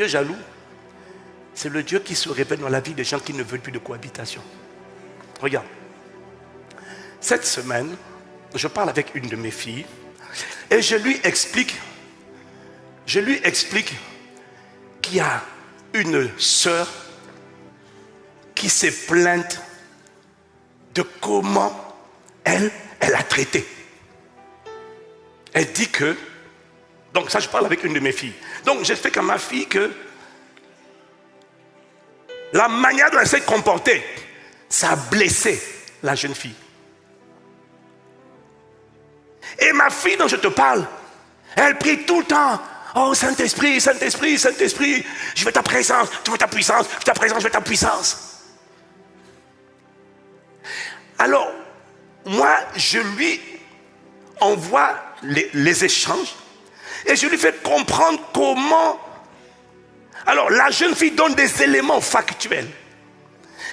Dieu jaloux, c'est le Dieu qui se révèle dans la vie des gens qui ne veulent plus de cohabitation. Regarde, cette semaine, je parle avec une de mes filles et je lui explique qu'il y a une sœur qui s'est plainte de comment elle a traité. Elle dit que, donc ça je parle avec une de mes filles, donc j'explique à ma fille que la manière dont elle s'est comportée, ça a blessé la jeune fille. Et ma fille dont je te parle, elle prie tout le temps. Oh Saint-Esprit, Saint-Esprit, Saint-Esprit, je veux ta présence, je veux ta puissance, je veux ta présence, je veux ta puissance. Alors, moi, je lui envoie les échanges et je lui fais comprendre comment. Alors, la jeune fille donne des éléments factuels.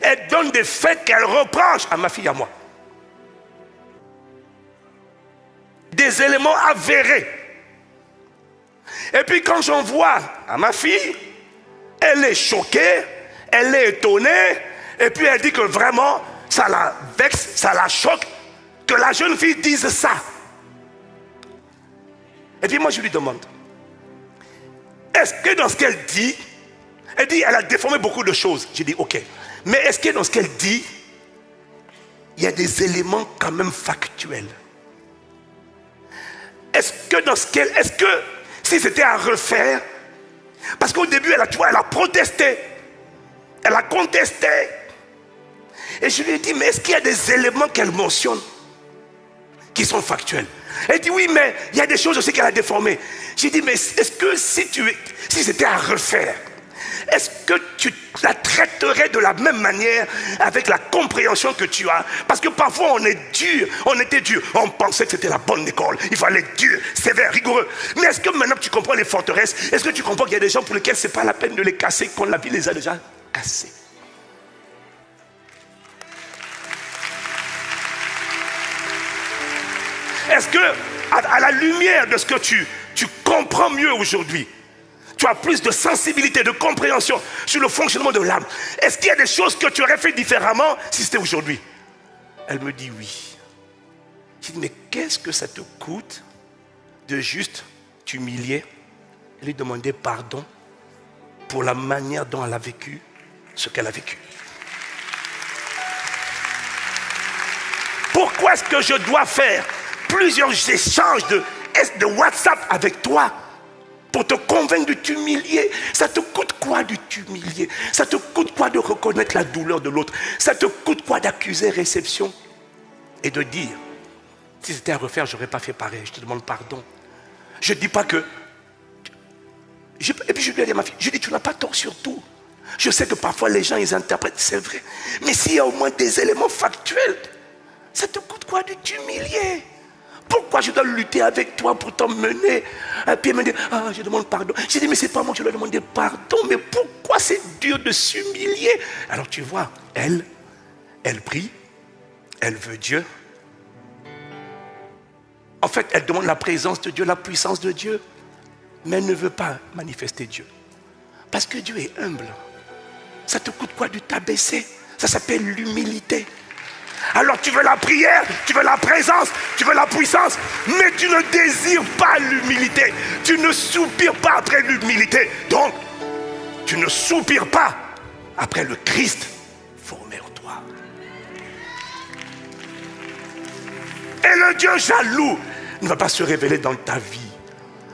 Elle donne des faits qu'elle reproche à ma fille et à moi. Des éléments avérés. Et puis quand j'envoie à ma fille, elle est choquée, elle est étonnée, et puis elle dit que vraiment, ça la vexe, ça la choque, que la jeune fille dise ça. Et puis moi je lui demande, est-ce que dans ce qu'elle dit, elle dit, elle a déformé beaucoup de choses. J'ai dit, ok, mais est-ce que dans ce qu'elle dit, il y a des éléments quand même factuels? Est-ce que si c'était à refaire, parce qu'au début, elle a protesté, elle a contesté. Et je lui ai dit, mais est-ce qu'il y a des éléments qu'elle mentionne qui sont factuels? Elle dit, oui, mais il y a des choses aussi qu'elle a déformées. J'ai dit, mais est-ce que si c'était à refaire, est-ce que tu la traiterais de la même manière avec la compréhension que tu as? Parce que parfois on était dur, on pensait que c'était la bonne école, il fallait être dur, sévère, rigoureux. Mais est-ce que maintenant que tu comprends les forteresses, est-ce que tu comprends qu'il y a des gens pour lesquels c'est pas la peine de les casser quand la vie les a déjà cassés? Est-ce que à la lumière de ce que tu comprends mieux aujourd'hui, tu as plus de sensibilité, de compréhension sur le fonctionnement de l'âme, est-ce qu'il y a des choses que tu aurais fait différemment si c'était aujourd'hui? Elle me dit oui. Je dis, mais qu'est-ce que ça te coûte de juste t'humilier et lui demander pardon pour la manière dont elle a vécu ce qu'elle a vécu? Pourquoi est-ce que je dois faire plusieurs échanges de WhatsApp avec toi pour te convaincre de t'humilier? Ça te coûte quoi de t'humilier? Ça te coûte quoi de reconnaître la douleur de l'autre? Ça te coûte quoi d'accuser réception et de dire, si c'était à refaire, je n'aurais pas fait pareil, je te demande pardon. Je ne dis pas que... Et puis je lui ai dit à ma fille, je dis, tu n'as pas tort sur tout. Je sais que parfois les gens, ils interprètent, c'est vrai. Mais s'il y a au moins des éléments factuels, ça te coûte quoi de t'humilier? Pourquoi je dois lutter avec toi pour t'emmener? Et puis elle me dit, ah, je demande pardon. J'ai dit, mais c'est pas moi qui dois demander pardon. Mais pourquoi c'est dur de s'humilier? Alors tu vois, elle prie, elle veut Dieu. En fait, elle demande la présence de Dieu, la puissance de Dieu. Mais elle ne veut pas manifester Dieu. Parce que Dieu est humble. Ça te coûte quoi de t'abaisser? Ça s'appelle l'humilité. Alors tu veux la prière, tu veux la présence, tu veux la puissance, mais tu ne désires pas l'humilité. Tu ne soupires pas après l'humilité. Donc, tu ne soupires pas après le Christ formé en toi. Et le Dieu jaloux ne va pas se révéler dans ta vie.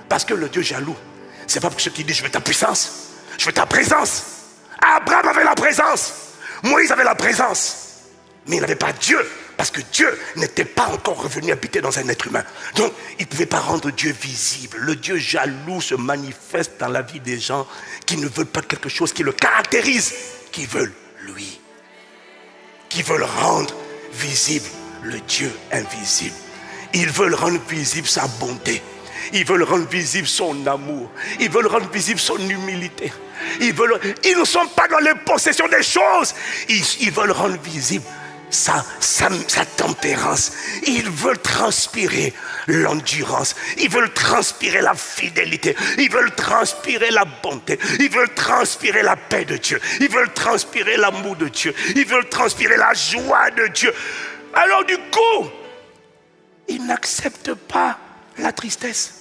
Parce que le Dieu jaloux, c'est pas pour ceux qui disent je veux ta puissance, je veux ta présence. Abraham avait la présence, Moïse avait la présence. Mais il n'avait pas Dieu, parce que Dieu n'était pas encore revenu habiter dans un être humain. Donc, il ne pouvait pas rendre Dieu visible. Le Dieu jaloux se manifeste dans la vie des gens qui ne veulent pas quelque chose qui le caractérise, qui veulent lui. Qui veulent rendre visible le Dieu invisible. Ils veulent rendre visible sa bonté. Ils veulent rendre visible son amour. Ils veulent rendre visible son humilité. Ils ne sont pas dans les possessions des choses. Ils veulent rendre visible sa tempérance. Ils veulent transpirer l'endurance. Ils veulent transpirer la fidélité. Ils veulent transpirer la bonté. Ils veulent transpirer la paix de Dieu. Ils veulent transpirer l'amour de Dieu. Ils veulent transpirer la joie de Dieu. Alors du coup, ils n'acceptent pas la tristesse.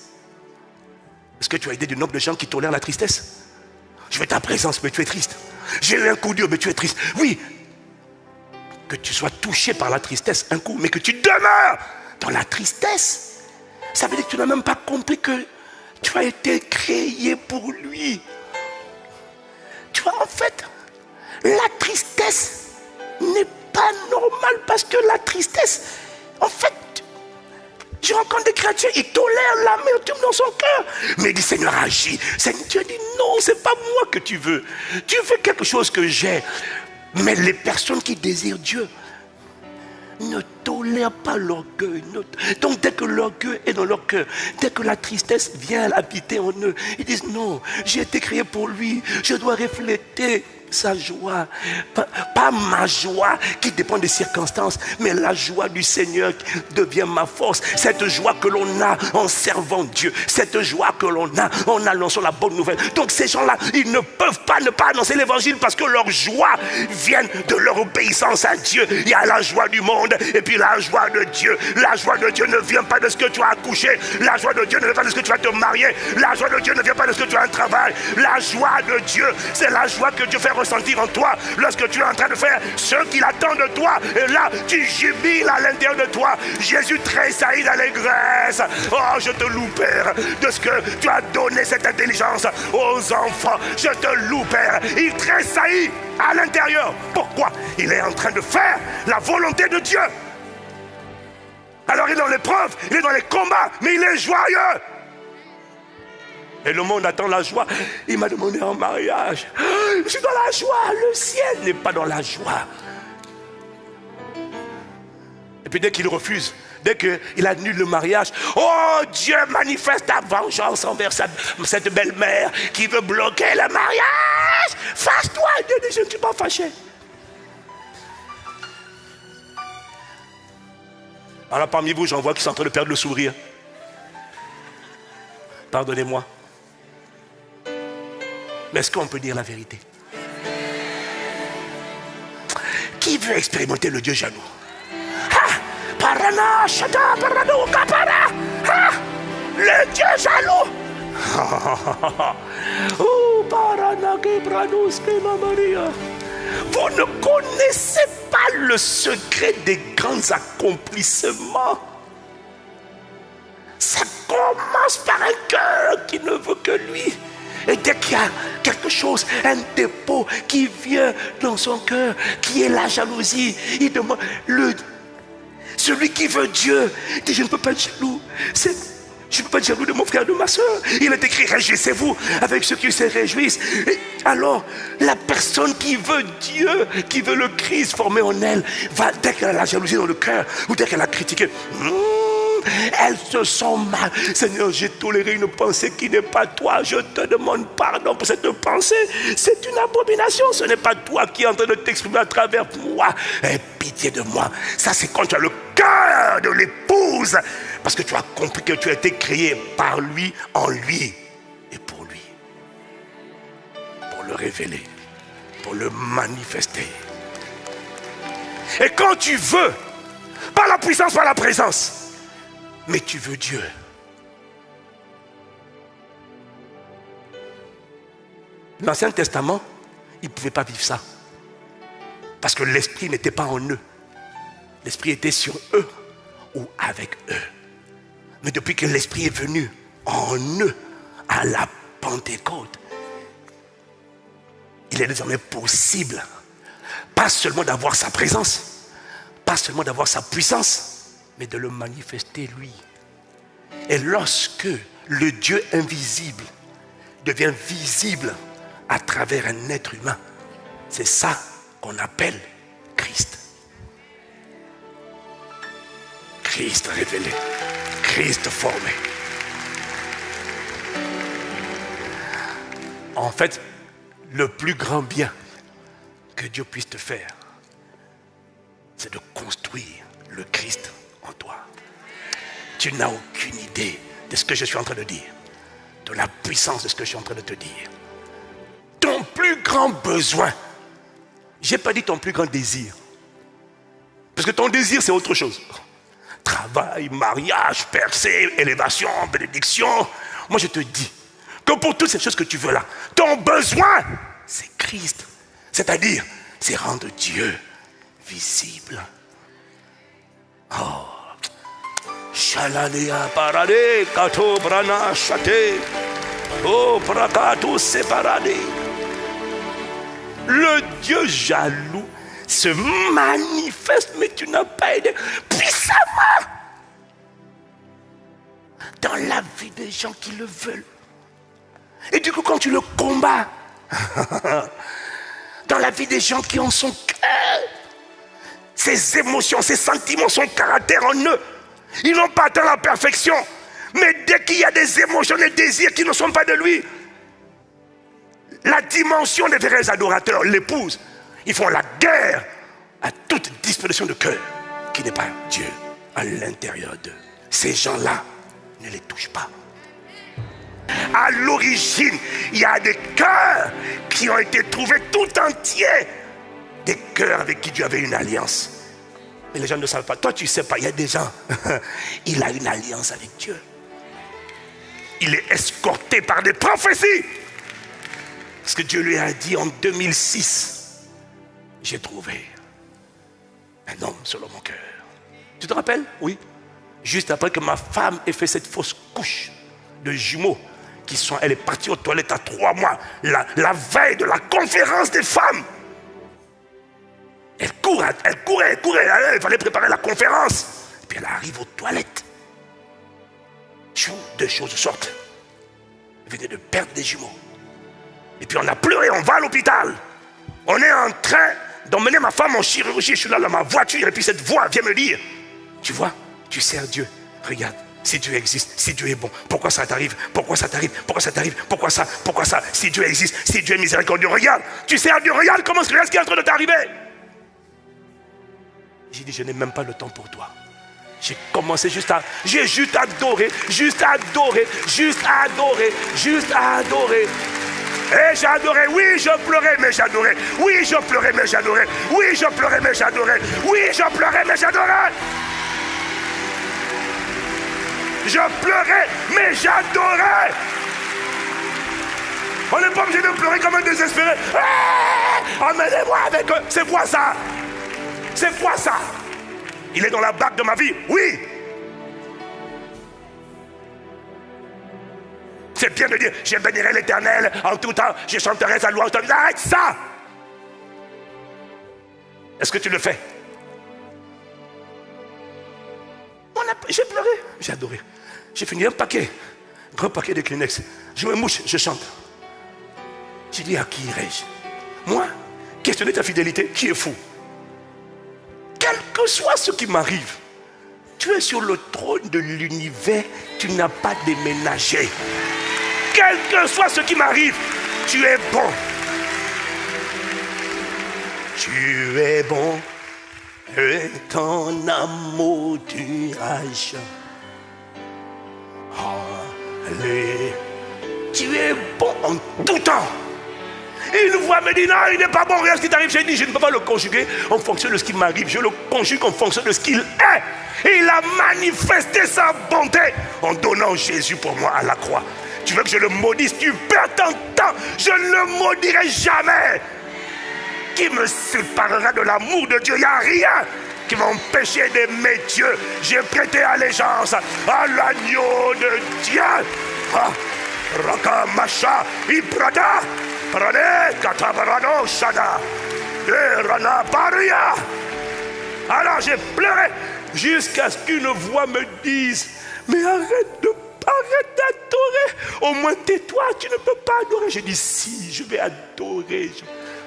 Est-ce que tu as idée du nombre de gens qui tolèrent la tristesse? Je veux ta présence, mais tu es triste. J'ai eu un coup dur, mais tu es triste. Oui, que tu sois touché par la tristesse un coup, mais que tu demeures dans la tristesse, ça veut dire que tu n'as même pas compris que tu as été créé pour lui. Tu vois, en fait, la tristesse n'est pas normale, parce que la tristesse, en fait, je rencontre des créatures, ils tolèrent l'amertume dans son cœur. Mais il dit, Seigneur, agis. Seigneur, Dieu dit, non, c'est pas moi que tu veux. Tu veux quelque chose que j'ai. Mais les personnes qui désirent Dieu ne tolèrent pas l'orgueil. Donc dès que l'orgueil est dans leur cœur, dès que la tristesse vient habiter en eux, ils disent, non, j'ai été créé pour lui. Je dois refléter sa joie, pas ma joie qui dépend des circonstances, mais la joie du Seigneur qui devient ma force. Cette joie que l'on a en servant Dieu, cette joie que l'on a en annonçant la bonne nouvelle. Donc ces gens-là, ils ne peuvent pas ne pas annoncer l'évangile, parce que leur joie vient de leur obéissance à Dieu. Il y a la joie du monde et puis la joie de Dieu. La joie de Dieu ne vient pas de ce que tu as accouché. La joie de Dieu ne vient pas de ce que tu vas te marier. La joie de Dieu ne vient pas de ce que tu as un travail. La joie de Dieu, c'est la joie que Dieu fait ressentir en toi lorsque tu es en train de faire ce qu'il attend de toi. Et là, tu jubiles à l'intérieur de toi. Jésus tressaillit d'allégresse. Oh, je te loue, Père, de ce que tu as donné cette intelligence aux enfants. Je te loue, Père. Il tressaillit à l'intérieur. Pourquoi? Il est en train de faire la volonté de Dieu. Alors il est dans l'épreuve, il est dans les combats, mais il est joyeux. Et le monde attend la joie. Il m'a demandé en mariage. Je suis dans la joie. Le ciel n'est pas dans la joie. Et puis dès qu'il refuse, dès qu'il annule le mariage, oh, Dieu manifeste ta vengeance envers cette belle-mère qui veut bloquer le mariage. Fâche-toi. Dieu dit, je ne suis pas fâché. Alors parmi vous, j'en vois qui sont en train de perdre le sourire. Pardonnez-moi. Mais est-ce qu'on peut dire la vérité? Qui veut expérimenter le Dieu jaloux? Parana, Shada, Parado, Kapara. Le Dieu jaloux. Oh, Parana, Kebradus, Maria. Vous ne connaissez pas le secret des grands accomplissements. Ça commence par un cœur qui ne veut que lui. Et dès qu'il y a quelque chose, un dépôt qui vient dans son cœur, qui est la jalousie, il demande, celui qui veut Dieu, dit, je ne peux pas être jaloux. Je ne peux pas être jaloux de mon frère, de ma soeur. Il est écrit, réjouissez-vous avec ceux qui se réjouissent. Et alors, la personne qui veut Dieu, qui veut le Christ formé en elle, va, dès qu'elle a la jalousie dans le cœur, ou dès qu'elle a critiqué, elle se sent mal. Seigneur, j'ai toléré une pensée qui n'est pas toi. Je te demande pardon pour cette pensée. C'est une abomination. Ce n'est pas toi qui es en train de t'exprimer à travers moi. Aie pitié de moi. Ça, c'est quand tu as le cœur de l'épouse. Parce que tu as compris que tu as été créé par lui, en lui et pour lui. Pour le révéler. Pour le manifester. Et quand tu veux, pas la puissance, pas la présence, mais tu veux Dieu. L'Ancien Testament, ils ne pouvaient pas vivre ça. Parce que l'Esprit n'était pas en eux. L'Esprit était sur eux ou avec eux. Mais depuis que l'Esprit est venu en eux, à la Pentecôte, il est désormais possible, pas seulement d'avoir sa présence, pas seulement d'avoir sa puissance, mais de le manifester lui. Et lorsque le Dieu invisible devient visible à travers un être humain, c'est ça qu'on appelle Christ. Christ révélé, Christ formé. En fait, le plus grand bien que Dieu puisse te faire, c'est de construire le Christ en toi. Tu n'as aucune idée de ce que je suis en train de dire, de la puissance de ce que je suis en train de te dire. Ton plus grand besoin, je n'ai pas dit ton plus grand désir, parce que ton désir c'est autre chose. Travail, mariage, percée, élévation, bénédiction. Moi je te dis que pour toutes ces choses que tu veux là, ton besoin c'est Christ. C'est-à-dire, c'est rendre Dieu visible. Oh. Shalalea parade, kato brana chate. Oh, brakato séparade. Le Dieu jaloux se manifeste, mais tu n'as pas aidé puissamment dans la vie des gens qui le veulent. Et du coup, quand tu le combats, dans la vie des gens qui ont son cœur, ses émotions, ses sentiments, son caractère en eux, ils n'ont pas atteint la perfection. Mais dès qu'il y a des émotions, des désirs qui ne sont pas de lui, la dimension des vrais adorateurs l'épouse. Ils font la guerre à toute disposition de cœur qui n'est pas Dieu à l'intérieur d'eux. Ces gens-là, ne les touche pas. À l'origine, il y a des cœurs qui ont été trouvés tout entiers. Des cœurs avec qui Dieu avait une alliance. Mais les gens ne savent pas. Toi, tu ne sais pas. Il y a des gens, il a une alliance avec Dieu. Il est escorté par des prophéties. Parce que Dieu lui a dit en 2006, j'ai trouvé un homme selon mon cœur. Tu te rappelles? Oui. Juste après que ma femme ait fait cette fausse couche de jumeaux, elle est partie aux toilettes à 3 mois, la veille de la conférence des femmes. Elle courait, il fallait préparer la conférence. Et puis elle arrive aux toilettes. 2 choses sortent. Elle venait de perdre des jumeaux. Et puis on a pleuré, on va à l'hôpital. On est en train d'emmener ma femme en chirurgie. Je suis là dans ma voiture et puis cette voix vient me dire, tu vois, tu sers Dieu. Regarde, si Dieu existe, si Dieu est bon, pourquoi ça t'arrive? Pourquoi ça t'arrive? Pourquoi ça t'arrive? Pourquoi ça? Pourquoi ça? Si Dieu existe, si Dieu est miséricordieux, regarde, tu sers Dieu, regarde comment ce qui est en train de t'arriver. J'ai dit, je n'ai même pas le temps pour toi. J'ai commencé j'ai juste adoré. Et j'adorais, oui je pleurais mais j'adorais. Oui je pleurais mais j'adorais. Oui je pleurais mais j'adorais. Oui je pleurais mais j'adorais. Je pleurais mais j'adorais. On n'est pas obligé de pleurer comme un désespéré. Emmenez-moi avec eux. C'est quoi ça? C'est quoi ça? Il est dans la barque de ma vie, oui. C'est bien de dire, je bénirai l'Éternel en tout temps, je chanterai sa louange. Arrête ça. Est-ce que tu le fais? J'ai pleuré, j'ai adoré. J'ai fini un grand paquet de Kleenex. Je me mouche, je chante. J'ai dit, à qui irai-je? Moi, questionner ta fidélité, qui est fou? Quel que soit ce qui m'arrive, tu es sur le trône de l'univers, tu n'as pas déménagé. Quel que soit ce qui m'arrive, tu es bon. Tu es bon et ton amour durage. Allez, tu es bon en tout temps. Une voix me dit, non, il n'est pas bon, regarde ce qui t'arrive. J'ai dit, je ne peux pas le conjuguer en fonction de ce qui m'arrive. Je le conjugue en fonction de ce qu'il est. Et il a manifesté sa bonté en donnant Jésus pour moi à la croix. Tu veux que je le maudisse? Tu perds ton temps. Je ne le maudirai jamais. Qui me séparera de l'amour de Dieu? Il n'y a rien qui va m'empêcher d'aimer Dieu. J'ai prêté allégeance à l'agneau de Dieu. Raka Masha Ibrada. Alors j'ai pleuré jusqu'à ce qu'une voix me dise, mais arrête d'adorer, au moins tais-toi, tu ne peux pas adorer. J'ai dit, si, je vais adorer.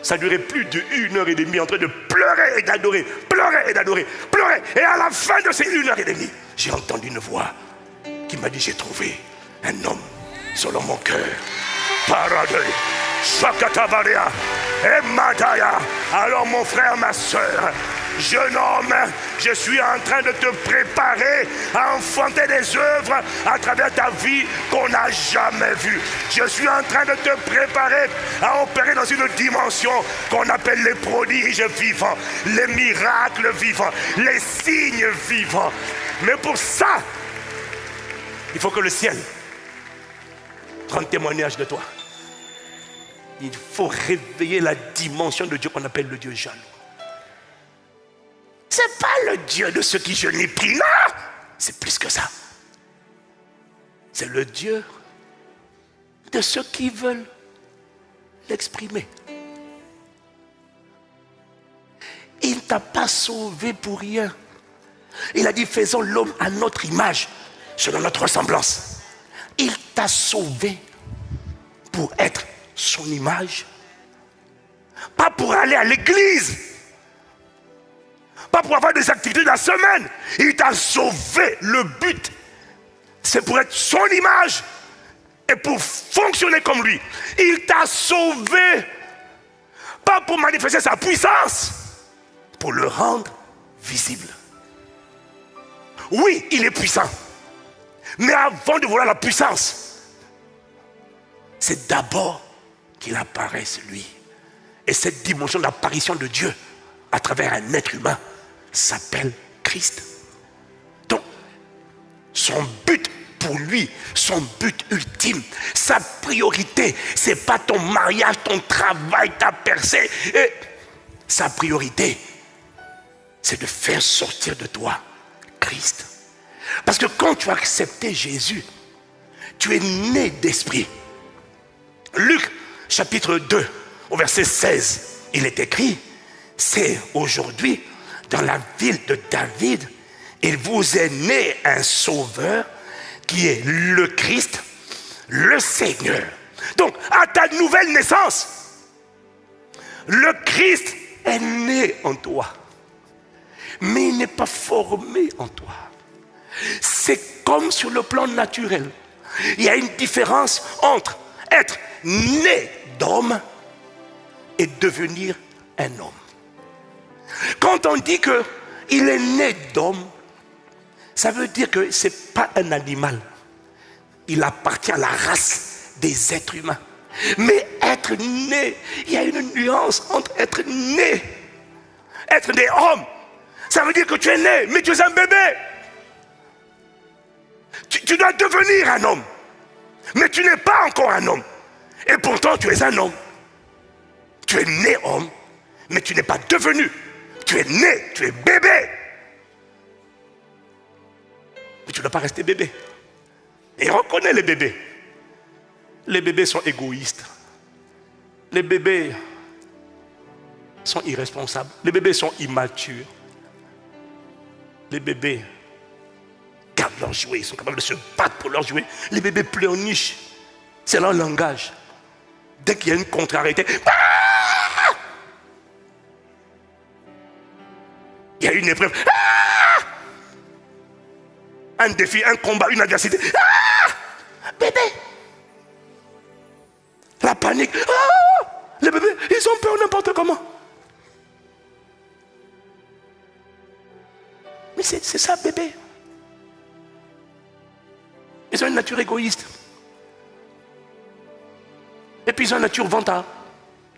Ça durait plus d'1h30 en train de pleurer et d'adorer, pleurer et d'adorer, pleurer. Et à la fin de ces 1h30, j'ai entendu une voix qui m'a dit, j'ai trouvé un homme selon mon cœur. Paradis. Shakatabaria et Mataya. Alors mon frère, ma soeur, Jeune homme, je suis en train de te préparer à enfanter des œuvres à travers ta vie qu'on n'a jamais vues. Je suis en train de te préparer à opérer dans une dimension qu'on appelle les prodiges vivants, les miracles vivants, les signes vivants. Mais pour ça, il faut que le ciel rende témoignage de toi. Il faut réveiller la dimension de Dieu qu'on appelle le Dieu jaloux. C'est pas le Dieu de ceux qui jeûnent et prient, non! C'est plus que ça. C'est le Dieu de ceux qui veulent l'exprimer. Il ne t'a pas sauvé pour rien. Il a dit, faisons l'homme à notre image, selon notre ressemblance. Il t'a sauvé pour être son image. Pas pour aller à l'église. Pas pour avoir des activités de la semaine. Il t'a sauvé. Le but, c'est pour être son image et pour fonctionner comme lui. Il t'a sauvé. Pas pour manifester sa puissance, pour le rendre visible. Oui, il est puissant. Mais avant de vouloir la puissance, c'est d'abord qu'il apparaisse lui. Et cette dimension d'apparition de Dieu à travers un être humain s'appelle Christ. Donc, son but pour lui, son but ultime, sa priorité, c'est pas ton mariage, ton travail, ta percée. Et sa priorité, c'est de faire sortir de toi Christ. Parce que quand tu as accepté Jésus, tu es né d'esprit. Luc chapitre 2, au verset 16, il est écrit, c'est aujourd'hui dans la ville de David, il vous est né un sauveur qui est le Christ, le Seigneur. Donc, à ta nouvelle naissance, le Christ est né en toi. Mais il n'est pas formé en toi. C'est comme sur le plan naturel. Il y a une différence entre être né d'homme et devenir un homme. Quand on dit qu'il est né d'homme, ça veut dire que ce n'est pas un animal. Il appartient à la race des êtres humains. Mais être né, il y a une nuance entre être né homme. Ça veut dire que tu es né, mais tu es un bébé. Tu dois devenir un homme. Mais tu n'es pas encore un homme. Et pourtant, tu es un homme. Tu es né homme, mais tu n'es pas devenu. Tu es né, tu es bébé. Mais tu ne dois pas rester bébé. Et reconnais les bébés. Les bébés sont égoïstes. Les bébés sont irresponsables. Les bébés sont immatures. Les bébés gardent leurs jouets. Ils sont capables de se battre pour leurs jouets. Les bébés pleurnichent. C'est leur langage. Dès qu'il y a une contrariété, il y a une épreuve, un défi, un combat, une adversité. Bébé. La panique. Les bébés, ils ont peur n'importe comment. Mais c'est ça, bébé. Ils ont une nature égoïste. Et puis ils ont une nature vantard.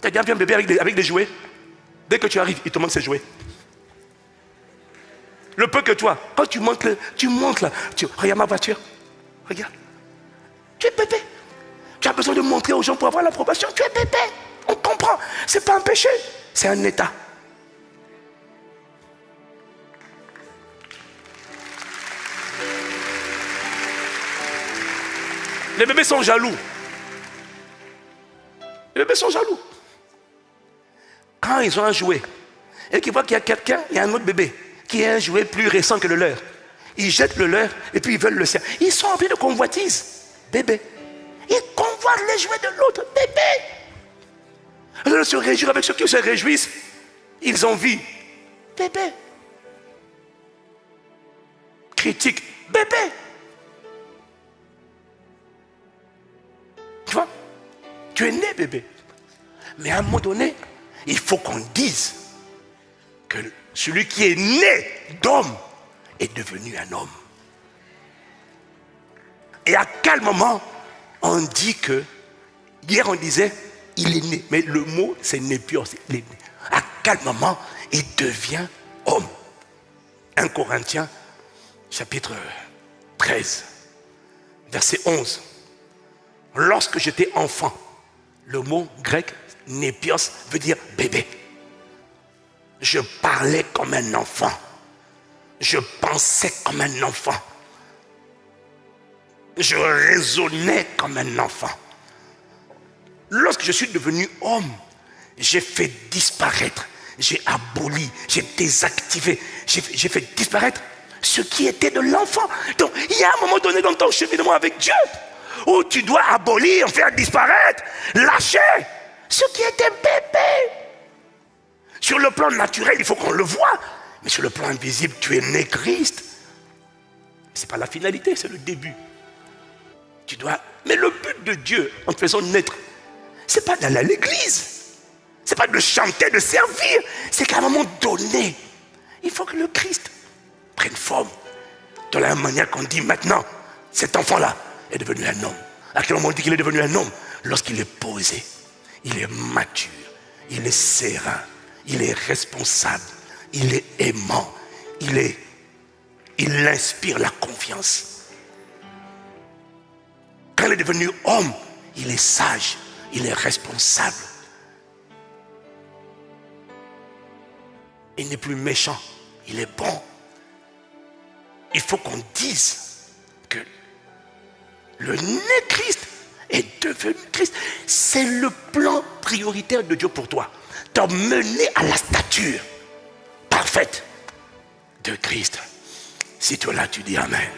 Tu as déjà vu un bébé avec des jouets. Dès que tu arrives, il te manque ses jouets. Le peu que toi, quand tu montes là, regarde ma voiture. Regarde. Tu es bébé. Tu as besoin de montrer aux gens pour avoir l'approbation. Tu es bébé. On comprend. Ce n'est pas un péché. C'est un état. Les bébés sont jaloux. Les bébés sont jaloux. Quand ils ont un jouet et qu'ils voient qu'il y a quelqu'un, il y a un autre bébé qui a un jouet plus récent que le leur, ils jettent le leur et puis ils veulent le sien. Ils sont remplis de convoitise. Bébé. Ils convoitent les jouets de l'autre. Bébé. Au lieu de se réjouir avec ceux qui se réjouissent, ils envient. Bébé. Critique. Bébé. Tu vois? Tu es né bébé. Mais à un moment donné, il faut qu'on dise que celui qui est né d'homme est devenu un homme. Et à quel moment on dit que, hier on disait, il est né, mais le mot c'est népios, il est né. À quel moment il devient homme? 1 Corinthiens, chapitre 13, verset 11. Lorsque j'étais enfant, le mot grec népios veut dire bébé. Je parlais comme un enfant. Je pensais comme un enfant. Je raisonnais comme un enfant. Lorsque je suis devenu homme, j'ai fait disparaître, j'ai aboli, j'ai désactivé, j'ai fait disparaître ce qui était de l'enfant. Donc, il y a un moment donné dans ton cheminement avec Dieu où tu dois abolir, faire disparaître, lâcher ce qui était bébé. Sur le plan naturel, il faut qu'on le voie. Mais sur le plan invisible, tu es né Christ. Ce n'est pas la finalité, c'est le début. Tu dois... Mais le but de Dieu, en te faisant naître, ce n'est pas d'aller à l'église. Ce n'est pas de chanter, de servir. C'est qu'à un moment donné, il faut que le Christ prenne forme. De la même manière qu'on dit maintenant, cet enfant-là est devenu un homme. À quel moment on dit qu'il est devenu un homme? Lorsqu'il est posé, il est mature, il est serein, il est responsable, il est aimant, il inspire la confiance. Quand il est devenu homme, il est sage, il est responsable. Il n'est plus méchant, il est bon. Il faut qu'on dise que le né Christ est devenu Christ. C'est le plan prioritaire de Dieu pour toi. T'emmener à la stature parfaite de Christ. Si tu es là, tu dis Amen.